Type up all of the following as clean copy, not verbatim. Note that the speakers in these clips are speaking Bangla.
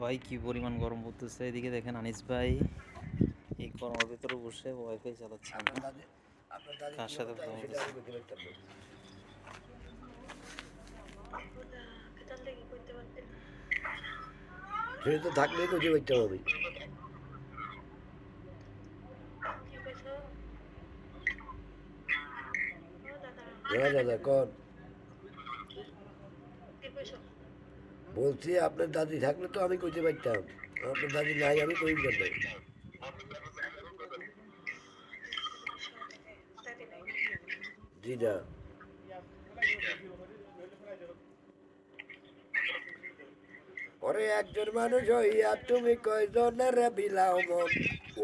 ভাই কি পরিমাণ গরম পড়তেছে, এদিকে দেখেন আনিস ভাই এই গরমের ভিতরে বসে ওয়াইফাই চালাচ্ছেন না, কার সাথে কথা বলতেছে। সে তো থাকলেই খুঁজে পাইতাম আমি। হ্যাঁ দাদা কন, বলছি আপনার দাদি থাকলে তো আমি খুঁজে পাইতাম, আপনার দাদি নাই, আমি কই কেন? জি না। পরে একজন মানুষ হইয়া তুমি কয়জনের বিলাও মন,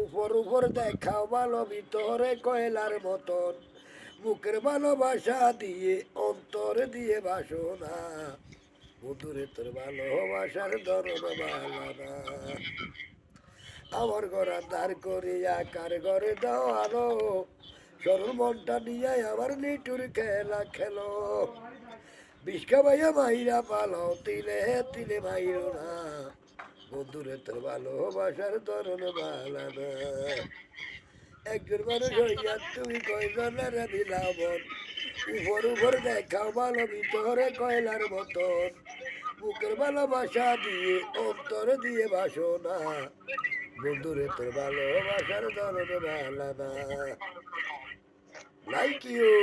উপর উপর দেখাও ভালো, ভিতরে কয়লার মতন, মুখের ভালোবাসা দিয়ে অন্তরে দিয়ে বাসনা, বন্ধুরে তোর ভালোবাসার ধরন ভালো না। আমার ঘর আন্ধার করিয়া কার ঘরে দাও আলো, সরল মনটা নিয়ে আমার নিটুর খেলা খেলো, বিষ্কা ভাইয়া মাইরা পালাও, তিলে তিলে মাইরো না, বন্ধুরে তোর ভালোবাসার ধরন ভালো না। একজন মানুষ হইয়া তুমি কয়জনের বিলাবন, উপর উপর দেখাও ভালো, ভিতরে কয়লার মতন, বুকের ভালোবাসা দিয়ে অন্তরে দিয়ে বাসনা, বন্ধুরে তোর ভালোবাসার ধরন ভালো না। Like you.